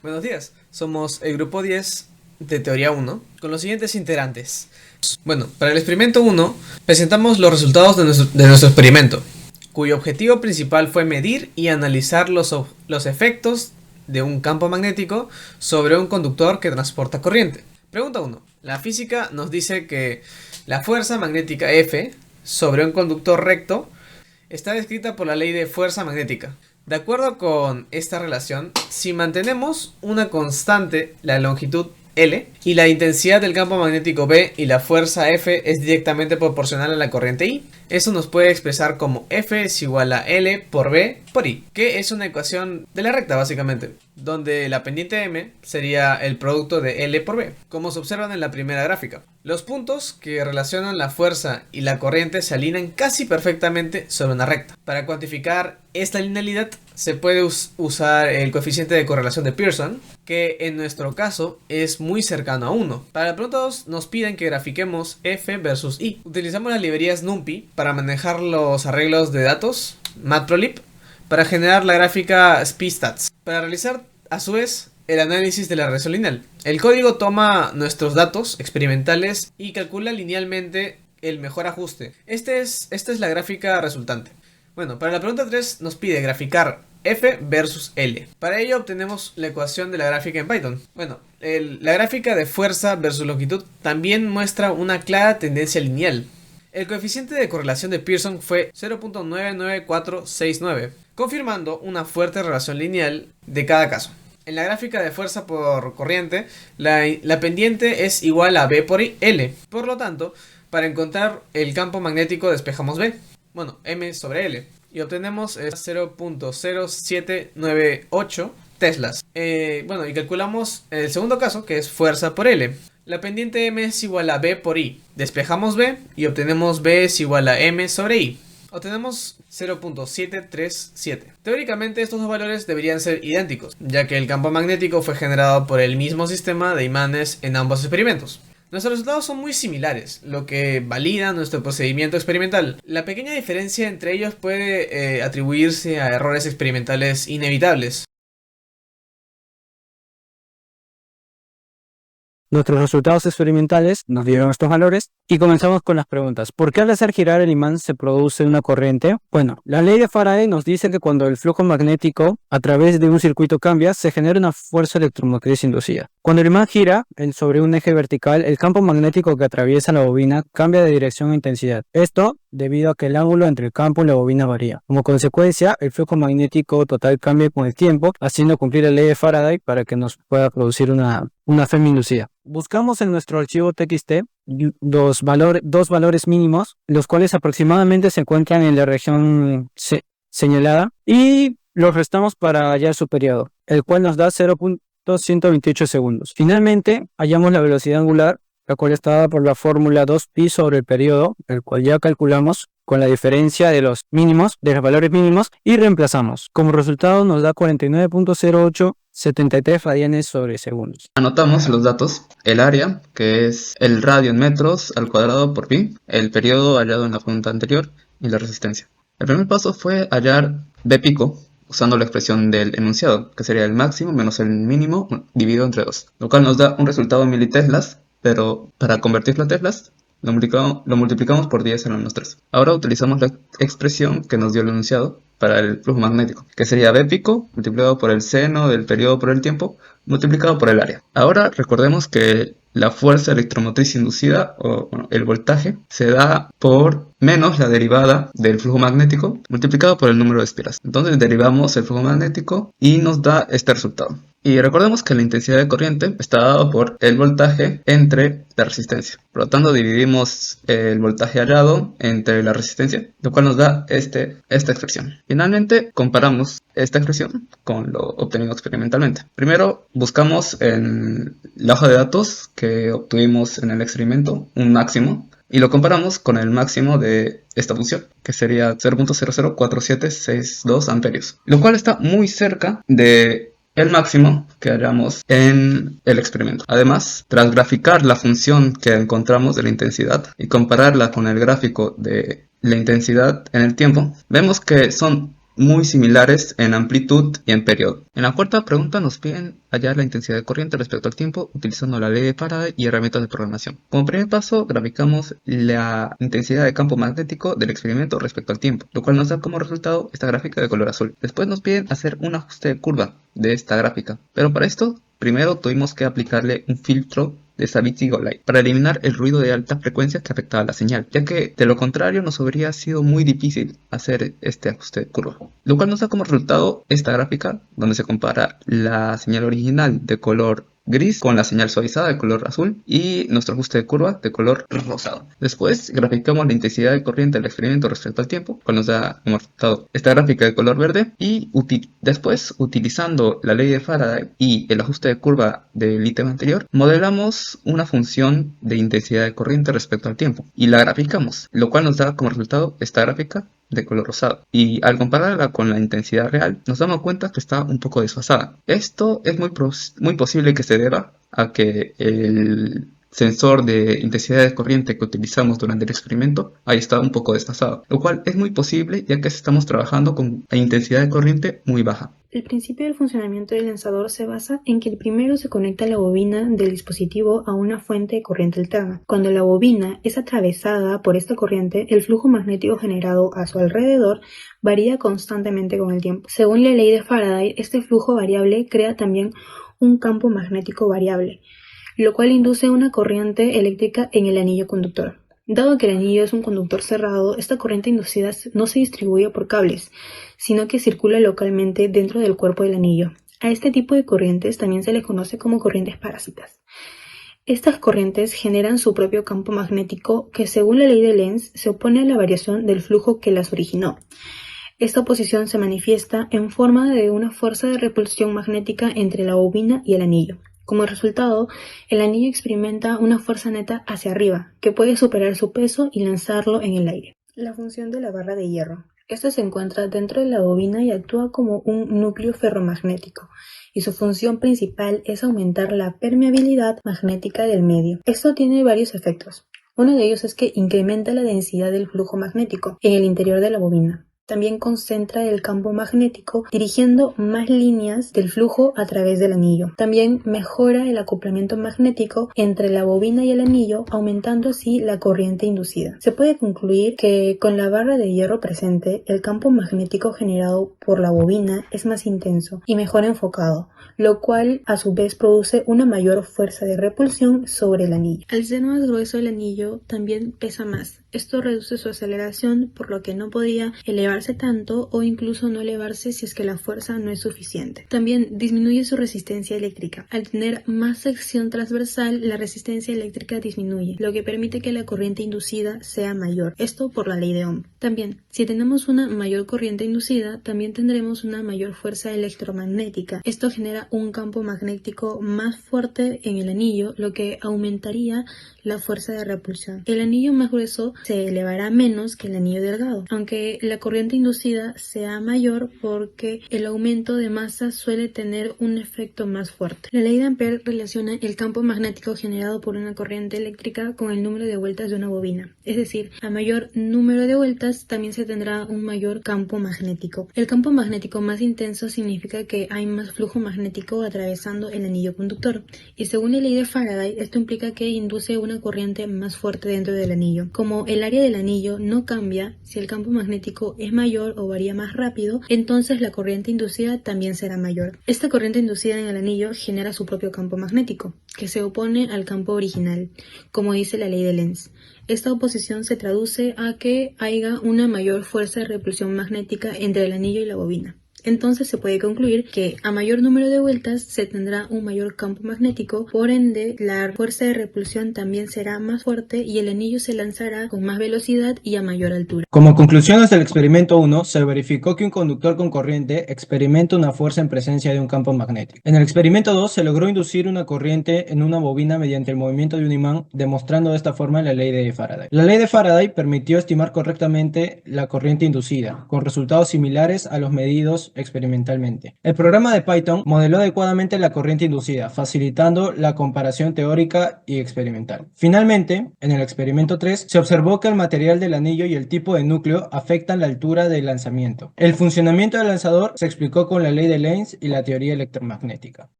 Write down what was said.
Buenos días, somos el grupo 10 de Teoría 1 con los siguientes integrantes. Bueno, para el experimento 1 presentamos los resultados de nuestro experimento, cuyo objetivo principal fue medir y analizar los efectos de un campo magnético sobre un conductor que transporta corriente. Pregunta 1. La física nos dice que la fuerza magnética F sobre un conductor recto está descrita por la ley de fuerza magnética. De acuerdo con esta relación, si mantenemos una constante, la longitud L, y la intensidad del campo magnético B y la fuerza F es directamente proporcional a la corriente I, eso nos puede expresar como F es igual a L por B por I, que es una ecuación de la recta básicamente, donde la pendiente M sería el producto de L por B, como se observan en la primera gráfica. Los puntos que relacionan la fuerza y la corriente se alinean casi perfectamente sobre una recta. Para cuantificar esta linealidad se puede usar el coeficiente de correlación de Pearson, que en nuestro caso es muy cercano a 1. Para la pregunta 2 nos piden que grafiquemos F versus I. Utilizamos las librerías NumPy para manejar los arreglos de datos, Matplotlib, para generar la gráfica SpeedStats. Para realizar a su vez el análisis de la regresión lineal. El código toma nuestros datos experimentales y calcula linealmente el mejor ajuste. Esta es la gráfica resultante. Bueno, para la pregunta 3 nos pide graficar F versus L. Para ello obtenemos la ecuación de la gráfica en Python. Bueno, la gráfica de fuerza versus longitud también muestra una clara tendencia lineal. El coeficiente de correlación de Pearson fue 0.99469, confirmando una fuerte relación lineal de cada caso. En la gráfica de fuerza por corriente, la pendiente es igual a B por L. Por lo tanto, para encontrar el campo magnético despejamos B, bueno, M sobre L, y obtenemos 0.0798 teslas. Y calculamos el segundo caso, que es fuerza por L. La pendiente M es igual a B por I. Despejamos B y obtenemos B es igual a M sobre I. Obtenemos 0.737. Teóricamente estos dos valores deberían ser idénticos, ya que el campo magnético fue generado por el mismo sistema de imanes en ambos experimentos. Nuestros resultados son muy similares, lo que valida nuestro procedimiento experimental. La pequeña diferencia entre ellos puede atribuirse a errores experimentales inevitables. Nuestros resultados experimentales nos dieron estos valores y comenzamos con las preguntas. ¿Por qué al hacer girar el imán se produce una corriente? Bueno, la ley de Faraday nos dice que cuando el flujo magnético a través de un circuito cambia, se genera una fuerza electromotriz inducida. Cuando el imán gira sobre un eje vertical, el campo magnético que atraviesa la bobina cambia de dirección e intensidad. Esto debido a que el ángulo entre el campo y la bobina varía. Como consecuencia, el flujo magnético total cambia con el tiempo, haciendo cumplir la ley de Faraday para que nos pueda producir una FEM inducida. Buscamos en nuestro archivo TXT dos valores mínimos, los cuales aproximadamente se encuentran en la región señalada, y los restamos para hallar su periodo, el cual nos da 0.128 segundos. Finalmente, hallamos la velocidad angular, la cual está dada por la fórmula 2pi sobre el periodo, el cual ya calculamos con la diferencia de los valores mínimos, y reemplazamos. Como resultado nos da 49.0873 radianes sobre segundos. Anotamos los datos: el área, que es el radio en metros al cuadrado por pi, el periodo hallado en la pregunta anterior, y la resistencia. El primer paso fue hallar B pico, usando la expresión del enunciado, que sería el máximo menos el mínimo dividido entre 2, lo cual nos da un resultado en militeslas, pero para convertirlo a teslas lo multiplicamos por 10 a la menos 3. Ahora utilizamos la expresión que nos dio el enunciado para el flujo magnético, que sería B pico multiplicado por el seno del periodo por el tiempo multiplicado por el área. Ahora recordemos que la fuerza electromotriz inducida, el voltaje, se da por menos la derivada del flujo magnético multiplicado por el número de espiras. Entonces derivamos el flujo magnético y nos da este resultado. Y recordemos que la intensidad de corriente está dada por el voltaje entre la resistencia. Por lo tanto, dividimos el voltaje hallado entre la resistencia, lo cual nos da esta expresión. Finalmente, comparamos esta expresión con lo obtenido experimentalmente. Primero, buscamos en la hoja de datos que obtuvimos en el experimento un máximo, y lo comparamos con el máximo de esta función, que sería 0.004762 amperios, lo cual está muy cerca de el máximo que hallamos en el experimento. Además, tras graficar la función que encontramos de la intensidad y compararla con el gráfico de la intensidad en el tiempo, vemos que son muy similares en amplitud y en periodo. En la cuarta pregunta nos piden hallar la intensidad de corriente respecto al tiempo utilizando la ley de Faraday y herramientas de programación. Como primer paso, graficamos la intensidad de campo magnético del experimento respecto al tiempo, lo cual nos da como resultado esta gráfica de color azul. Después nos piden hacer un ajuste de curva de esta gráfica, pero para esto primero tuvimos que aplicarle un filtro de Savitsky-Golay para eliminar el ruido de alta frecuencia que afectaba la señal, ya que de lo contrario nos habría sido muy difícil hacer este ajuste de curva, lo cual nos da como resultado esta gráfica donde se compara la señal original de color gris con la señal suavizada de color azul y nuestro ajuste de curva de color rosado. Después graficamos la intensidad de corriente del experimento respecto al tiempo, cual nos da como resultado esta gráfica de color verde, y después, utilizando la ley de Faraday y el ajuste de curva del ítem anterior, modelamos una función de intensidad de corriente respecto al tiempo y la graficamos, lo cual nos da como resultado esta gráfica de color rosado, y al compararla con la intensidad real nos damos cuenta que está un poco desfasada. Esto es muy posible que se deba a que el sensor de intensidad de corriente que utilizamos durante el experimento haya estado un poco desfasado, lo cual es muy posible ya que estamos trabajando con la intensidad de corriente muy baja. El principio del funcionamiento del lanzador se basa en que el primero se conecta la bobina del dispositivo a una fuente de corriente alterna. Cuando la bobina es atravesada por esta corriente, el flujo magnético generado a su alrededor varía constantemente con el tiempo. Según la ley de Faraday, este flujo variable crea también un campo magnético variable, lo cual induce una corriente eléctrica en el anillo conductor. Dado que el anillo es un conductor cerrado, esta corriente inducida no se distribuye por cables, sino que circula localmente dentro del cuerpo del anillo. A este tipo de corrientes también se les conoce como corrientes parásitas. Estas corrientes generan su propio campo magnético que, según la ley de Lenz, se opone a la variación del flujo que las originó. Esta oposición se manifiesta en forma de una fuerza de repulsión magnética entre la bobina y el anillo. Como resultado, el anillo experimenta una fuerza neta hacia arriba, que puede superar su peso y lanzarlo en el aire. La función de la barra de hierro. Esta se encuentra dentro de la bobina y actúa como un núcleo ferromagnético, y su función principal es aumentar la permeabilidad magnética del medio. Esto tiene varios efectos. Uno de ellos es que incrementa la densidad del flujo magnético en el interior de la bobina. También concentra el campo magnético dirigiendo más líneas del flujo a través del anillo. También mejora el acoplamiento magnético entre la bobina y el anillo, aumentando así la corriente inducida. Se puede concluir que con la barra de hierro presente, el campo magnético generado por la bobina es más intenso y mejor enfocado, lo cual a su vez produce una mayor fuerza de repulsión sobre el anillo. Al ser más grueso el anillo, también pesa más. Esto reduce su aceleración, por lo que no podría elevarse tanto o incluso no elevarse si es que la fuerza no es suficiente. También disminuye su resistencia eléctrica. Al tener más sección transversal, la resistencia eléctrica disminuye, lo que permite que la corriente inducida sea mayor. Esto por la ley de Ohm. También, si tenemos una mayor corriente inducida, también tendremos una mayor fuerza electromagnética. Esto genera un campo magnético más fuerte en el anillo, lo que aumentaría la fuerza de repulsión. El anillo más grueso se elevará menos que el anillo delgado, aunque la corriente inducida sea mayor porque el aumento de masa suele tener un efecto más fuerte. La ley de Ampère relaciona el campo magnético generado por una corriente eléctrica con el número de vueltas de una bobina, es decir, a mayor número de vueltas también se tendrá un mayor campo magnético. El campo magnético más intenso significa que hay más flujo magnético atravesando el anillo conductor, y según la ley de Faraday, esto implica que induce una corriente más fuerte dentro del anillo. Como el área del anillo no cambia, si el campo magnético es mayor o varía más rápido, entonces la corriente inducida también será mayor. Esta corriente inducida en el anillo genera su propio campo magnético, que se opone al campo original, como dice la ley de Lenz. Esta oposición se traduce a que haya una mayor fuerza de repulsión magnética entre el anillo y la bobina. Entonces se puede concluir que a mayor número de vueltas se tendrá un mayor campo magnético, por ende la fuerza de repulsión también será más fuerte y el anillo se lanzará con más velocidad y a mayor altura. Como conclusiones del experimento 1, se verificó que un conductor con corriente experimenta una fuerza en presencia de un campo magnético. En el experimento 2 se logró inducir una corriente en una bobina mediante el movimiento de un imán, demostrando de esta forma la ley de Faraday. La ley de Faraday permitió estimar correctamente la corriente inducida, con resultados similares a los medidos medidos experimentalmente. El programa de Python modeló adecuadamente la corriente inducida, facilitando la comparación teórica y experimental. Finalmente, en el experimento 3, se observó que el material del anillo y el tipo de núcleo afectan la altura del lanzamiento. El funcionamiento del lanzador se explicó con la ley de Lenz y la teoría electromagnética.